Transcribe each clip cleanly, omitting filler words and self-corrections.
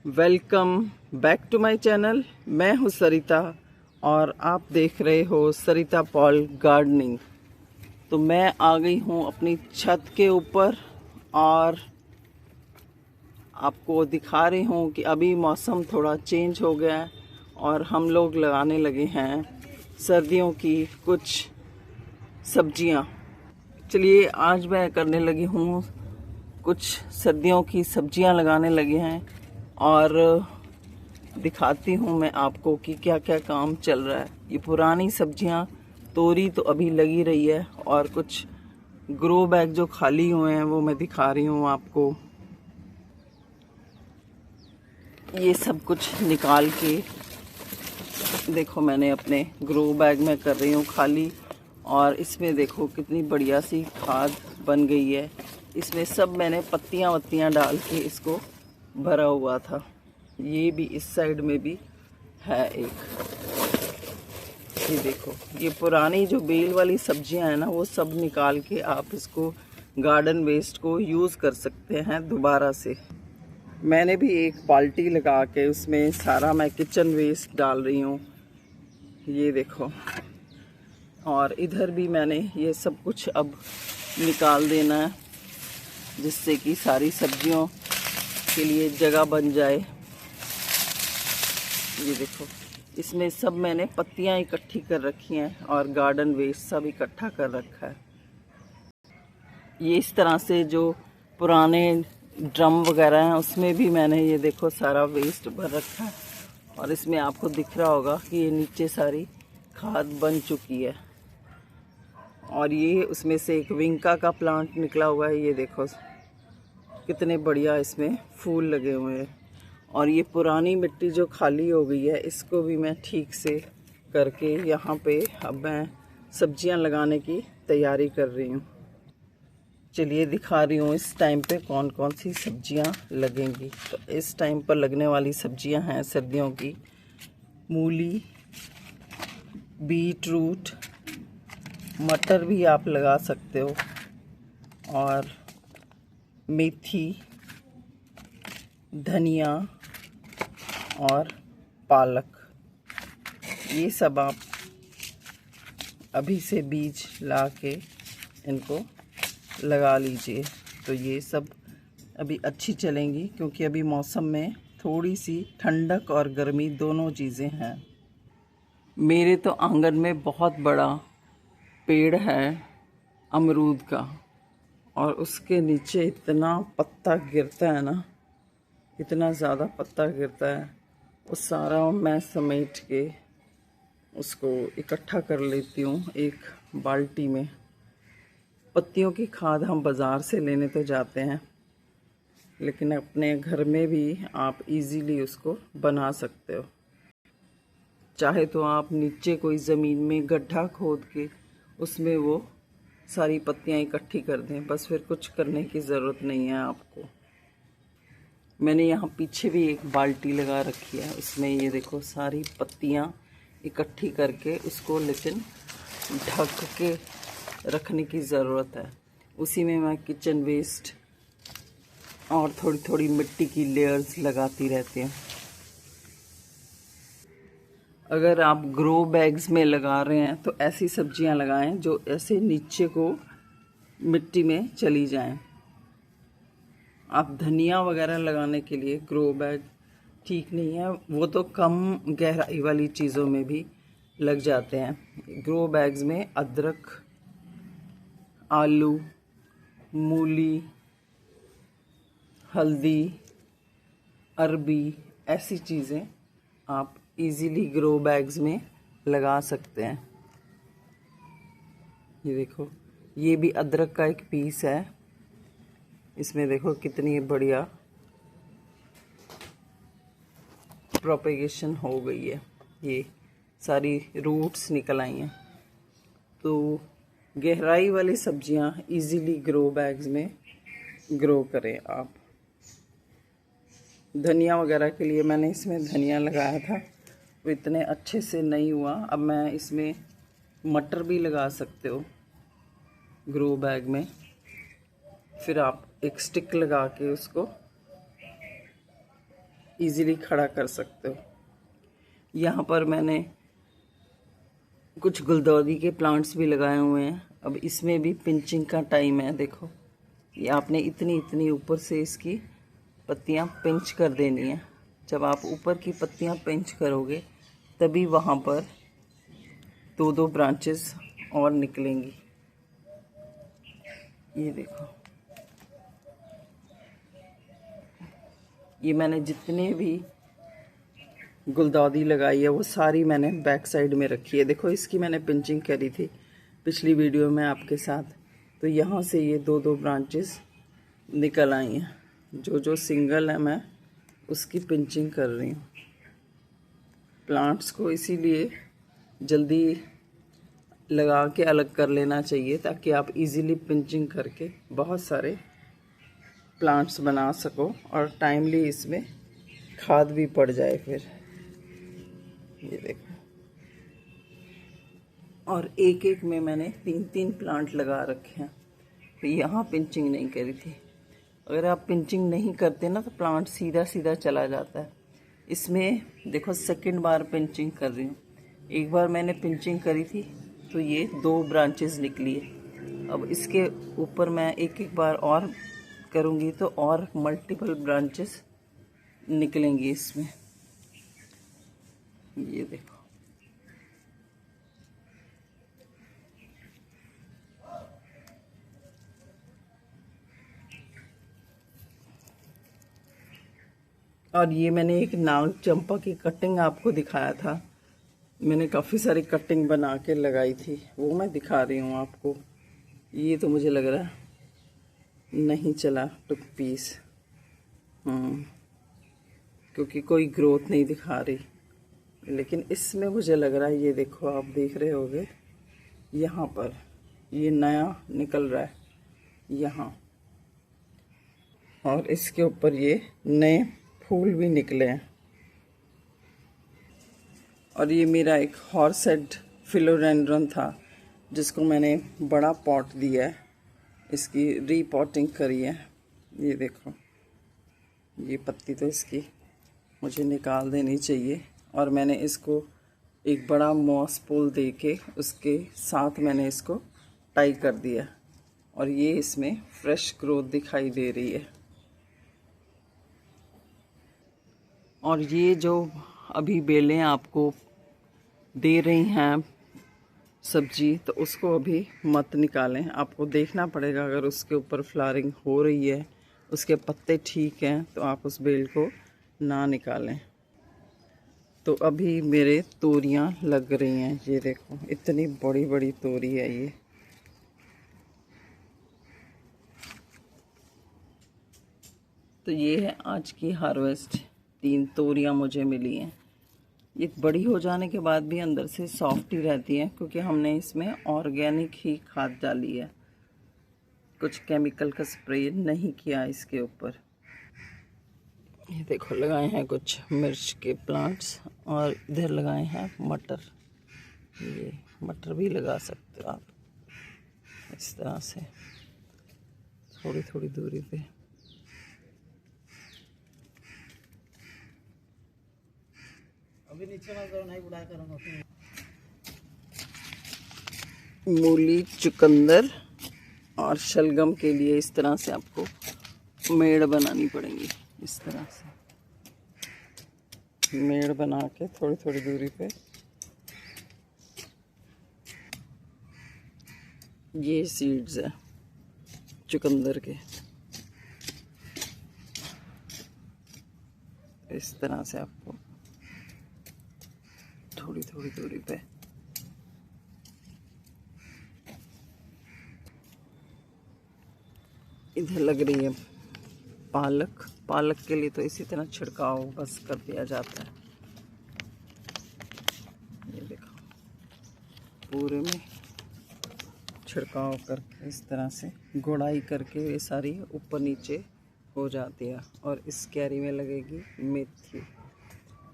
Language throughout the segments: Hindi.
Welcome back to my channel. मैं हूं सरिता और आप देख रहे हो सरिता पॉल गार्डनिंग। तो मैं आ गई हूं अपनी छत के ऊपर और आपको दिखा रही हूं कि अभी मौसम थोड़ा चेंज हो गया है और हम लोग लगाने लगे हैं सर्दियों की कुछ सब्जियां। चलिए आज मैं करने लगी हूं, कुछ सर्दियों की सब्जियां लगाने लगे हैं और दिखाती हूँ मैं आपको कि क्या क्या काम चल रहा है। ये पुरानी सब्जियां, तोरी तो अभी लगी रही है और कुछ ग्रो बैग जो खाली हुए हैं वो मैं दिखा रही हूँ आपको। ये सब कुछ निकाल के देखो मैंने अपने ग्रो बैग में कर रही हूँ खाली, और इसमें देखो कितनी बढ़िया सी खाद बन गई है। इसमें सब मैंने पत्तियां वत्तियां डाल के इसको भरा हुआ था। ये भी इस साइड में भी है एक। ये देखो, ये पुरानी जो बेल वाली सब्जियां हैं ना, वो सब निकाल के आप इसको गार्डन वेस्ट को यूज़ कर सकते हैं दोबारा से। मैंने भी एक बाल्टी लगा के उसमें सारा मैं किचन वेस्ट डाल रही हूँ। ये देखो, और इधर भी मैंने ये सब कुछ अब निकाल देना है जिससे कि सारी सब्जियों के लिए जगह बन जाए। ये देखो, इसमें सब मैंने पत्तियां इकट्ठी कर रखी हैं और गार्डन वेस्ट सब इकट्ठा कर रखा है। ये इस तरह से जो पुराने ड्रम वगैरह हैं उसमें भी मैंने ये देखो सारा वेस्ट भर रखा है, और इसमें आपको दिख रहा होगा कि ये नीचे सारी खाद बन चुकी है। और ये उसमें से एक विंका का प्लांट निकला हुआ है। ये देखो कितने बढ़िया इसमें फूल लगे हुए हैं। और ये पुरानी मिट्टी जो खाली हो गई है इसको भी मैं ठीक से करके यहाँ पे अब मैं सब्जियाँ लगाने की तैयारी कर रही हूँ। चलिए दिखा रही हूँ इस टाइम पे कौन कौन सी सब्जियाँ लगेंगी। तो इस टाइम पर लगने वाली सब्जियाँ हैं सर्दियों की मूली, बीट रूट, मटर भी आप लगा सकते हो, और मेथी, धनिया और पालक। ये सब आप अभी से बीज ला के इनको लगा लीजिए। तो ये सब अभी अच्छी चलेंगी क्योंकि अभी मौसम में थोड़ी सी ठंडक और गर्मी दोनों चीज़ें हैं। मेरे तो आंगन में बहुत बड़ा पेड़ है अमरूद का, और उसके नीचे इतना पत्ता गिरता है ना, इतना ज़्यादा पत्ता गिरता है, वो सारा मैं समेट के उसको इकट्ठा कर लेती हूँ एक बाल्टी में। पत्तियों की खाद हम बाज़ार से लेने तो जाते हैं, लेकिन अपने घर में भी आप इजीली उसको बना सकते हो। चाहे तो आप नीचे कोई ज़मीन में गड्ढा खोद के उसमें वो सारी पत्तियाँ इकट्ठी कर दें, बस फिर कुछ करने की ज़रूरत नहीं है आपको। मैंने यहाँ पीछे भी एक बाल्टी लगा रखी है, उसमें ये देखो सारी पत्तियाँ इकट्ठी करके उसको लेकिन ढक के रखने की ज़रूरत है। उसी में मैं किचन वेस्ट और थोड़ी थोड़ी मिट्टी की लेयर्स लगाती रहती हूँ। अगर आप ग्रो बैग्स में लगा रहे हैं तो ऐसी सब्जियां लगाएं जो ऐसे नीचे को मिट्टी में चली जाएं। आप धनिया वगैरह लगाने के लिए ग्रो बैग ठीक नहीं है, वो तो कम गहराई वाली चीज़ों में भी लग जाते हैं। ग्रो बैग्स में अदरक, आलू, मूली, हल्दी, अरबी, ऐसी चीज़ें आप इजीली ग्रो बैग्स में लगा सकते हैं। ये देखो, ये भी अदरक का एक पीस है। इसमें देखो कितनी बढ़िया प्रोपेगेशन हो गई है, ये सारी रूट्स निकल आई हैं। तो गहराई वाली सब्जियां इजीली ग्रो बैग्स में ग्रो करें आप। धनिया वगैरह के लिए मैंने इसमें धनिया लगाया था, वो इतने अच्छे से नहीं हुआ। अब मैं इसमें मटर भी लगा सकते हो ग्रो बैग में। फिर आप एक स्टिक लगा के उसको इजीली खड़ा कर सकते हो। यहाँ पर मैंने कुछ गुलदाउदी के प्लांट्स भी लगाए हुए हैं। अब इसमें भी पिंचिंग का टाइम है। देखो, ये आपने इतनी इतनी ऊपर से इसकी पत्तियाँ पिंच कर देनी है। जब आप ऊपर की पत्तियाँ पिंच करोगे तभी वहाँ पर दो दो ब्रांचेस और निकलेंगी। ये देखो, ये मैंने जितने भी गुलदाउदी लगाई है वो सारी मैंने बैक साइड में रखी है। देखो, इसकी मैंने पिंचिंग करी थी पिछली वीडियो में आपके साथ, तो यहाँ से ये दो दो ब्रांचेस निकल आई हैं। जो जो सिंगल है मैं उसकी पिंचिंग कर रही हूँ। प्लांट्स को इसीलिए जल्दी लगा के अलग कर लेना चाहिए ताकि आप इजीली पिंचिंग करके बहुत सारे प्लांट्स बना सको और टाइमली इसमें खाद भी पड़ जाए फिर। ये देखो, और एक एक में मैंने 3-3 प्लांट लगा रखे हैं। तो यहाँ पिंचिंग नहीं करी थी। अगर आप पिंचिंग नहीं करते ना तो प्लांट सीधा सीधा चला जाता है। इसमें देखो, सेकंड बार पिंचिंग कर रही हूँ। एक बार मैंने पिंचिंग करी थी तो ये 2 ब्रांचेस निकली है। अब इसके ऊपर मैं एक एक बार और करूँगी तो और मल्टीपल ब्रांचेस निकलेंगी इसमें। ये देखो, और ये मैंने एक नाग चंपा की कटिंग आपको दिखाया था। मैंने काफ़ी सारी कटिंग बना के लगाई थी, वो मैं दिखा रही हूँ आपको। ये तो मुझे लग रहा है नहीं चला टू पीस, क्योंकि कोई ग्रोथ नहीं दिखा रही। लेकिन इसमें मुझे लग रहा है, ये देखो, आप देख रहे होगे यहाँ पर ये नया निकल रहा है यहाँ, और इसके ऊपर ये नए फूल भी निकले हैं। और ये मेरा एक हॉर्स हेड फिलोडेंड्रन था जिसको मैंने बड़ा पॉट दिया है, इसकी रीपॉटिंग करी है। ये देखो, ये पत्ती तो इसकी मुझे निकाल देनी चाहिए, और मैंने इसको एक बड़ा मॉस पोल दे के उसके साथ मैंने इसको टाई कर दिया, और ये इसमें फ्रेश ग्रोथ दिखाई दे रही है। और ये जो अभी बेलें आपको दे रही हैं सब्जी, तो उसको अभी मत निकालें। आपको देखना पड़ेगा, अगर उसके ऊपर फ्लावरिंग हो रही है, उसके पत्ते ठीक हैं, तो आप उस बेल को ना निकालें। तो अभी मेरे तोरियां लग रही हैं। ये देखो, इतनी बड़ी बड़ी तोरी है ये। तो ये है आज की हार्वेस्ट। 3 तोरियां मुझे मिली हैं। ये बड़ी हो जाने के बाद भी अंदर से सॉफ्ट ही रहती हैं, क्योंकि हमने इसमें ऑर्गेनिक ही खाद डाली है, कुछ केमिकल का स्प्रे नहीं किया इसके ऊपर। ये देखो, लगाए हैं कुछ मिर्च के प्लांट्स, और इधर लगाए हैं मटर। ये मटर भी लगा सकते हो आप इस तरह से, थोड़ी थोड़ी दूरी पे। अभी नीचे नहीं बुलाया करूँगा। मूली, चुकंदर और शलगम के लिए इस तरह से आपको मेड़ बनानी पड़ेंगी। इस तरह से मेड़ बना के थोड़ी थोड़ी दूरी पे ये सीड्स है चुकंदर के। इस तरह से आपको थोड़ी थोड़ी दूरी पे इधर लग रही है पालक। पालक के लिए तो इसी तरह छिड़काव बस कर दिया जाता है। ये देखो, पूरे में छिड़काव करके इस तरह से गुड़ाई करके ये सारी ऊपर नीचे हो जाती है। और इस क्यारी में लगेगी मेथी।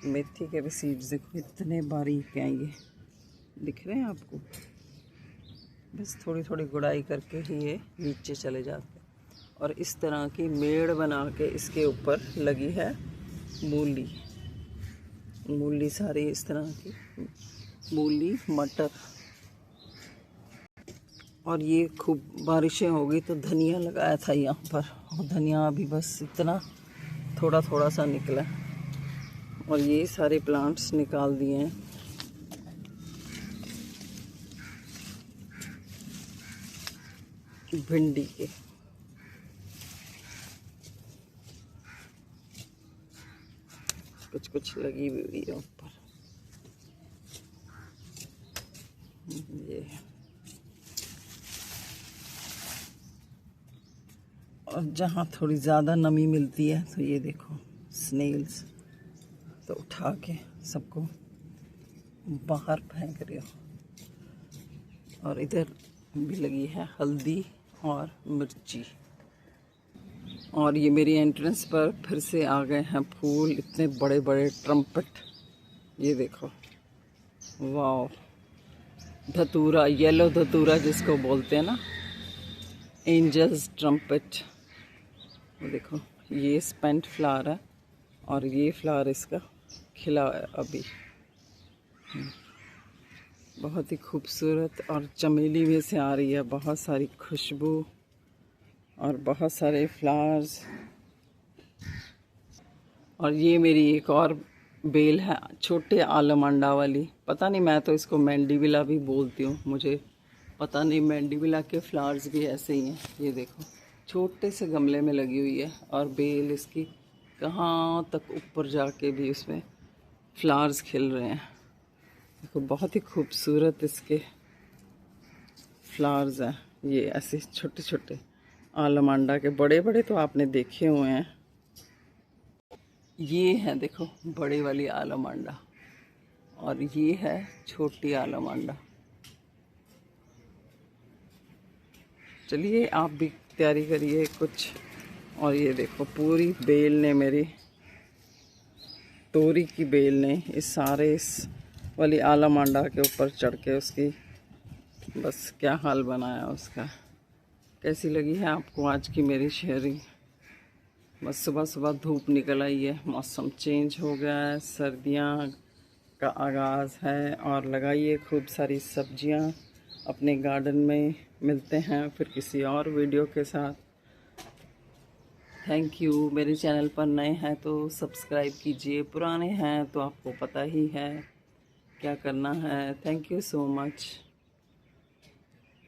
मेथी के भी सीड्स देखो, इतने बारीक हैं, ये दिख रहे हैं आपको। बस थोड़ी थोड़ी गुड़ाई करके ही ये नीचे चले जाते हैं। और इस तरह की मेड़ बना के इसके ऊपर लगी है मूली, मूली सारी इस तरह की, मूली, मटर। और ये खूब बारिशें हो गई तो धनिया लगाया था यहाँ पर, और धनिया अभी बस इतना थोड़ा थोड़ा सा निकला। और ये सारे प्लांट्स निकाल दिए हैं। भिंडी के कुछ कुछ लगी हुई है ऊपर। ये और जहाँ थोड़ी ज़्यादा नमी मिलती है तो ये देखो स्नेल्स, तो उठा के सबको बाहर फेंक रही हो। और इधर भी लगी है हल्दी और मिर्ची। और ये मेरी एंट्रेंस पर फिर से आ गए हैं फूल, इतने बड़े बड़े ट्रम्पेट, ये देखो, वाह। धतूरा, येलो धतूरा जिसको बोलते हैं ना, एंजल्स ट्रम्पेट। वो देखो, ये स्पेंट फ्लावर है और ये फ्लावर इसका खिला है अभी। बहुत ही खूबसूरत, और चमेली में से आ रही है बहुत सारी खुशबू और बहुत सारे फ्लावर्स। और ये मेरी एक और बेल है, छोटे आलमंडा वाली, पता नहीं, मैं तो इसको मैंडीविला भी बोलती हूँ, मुझे पता नहीं। मैंडीविला के फ्लावर्स भी ऐसे ही हैं। ये देखो छोटे से गमले में लगी हुई है, और बेल इसकी कहाँ तक ऊपर जाके भी उसमें फ्लावर्स खिल रहे हैं। देखो बहुत ही खूबसूरत इसके फ्लावर्स हैं। ये ऐसे छोटे छोटे आलमंडा के, बड़े बड़े तो आपने देखे हुए हैं। ये है देखो बड़ी वाली आलमंडा, और ये है छोटी आलमंडा। चलिए आप भी तैयारी करिए कुछ। और ये देखो पूरी बेल ने, मेरी तोरी की बेल ने इस सारे इस वाली आलमंडा के ऊपर चढ़ के उसकी बस क्या हाल बनाया उसका। कैसी लगी है आपको आज की मेरी शेयरिंग? बस सुबह सुबह धूप निकल आई है, मौसम चेंज हो गया है, सर्दियाँ का आगाज़ है। और लगाइए खूब सारी सब्जियाँ अपने गार्डन में। मिलते हैं फिर किसी और वीडियो के साथ। Thank you. मेरे चैनल पर नए हैं तो सब्सक्राइब कीजिए, पुराने हैं तो आपको पता ही है क्या करना है। Thank you so much.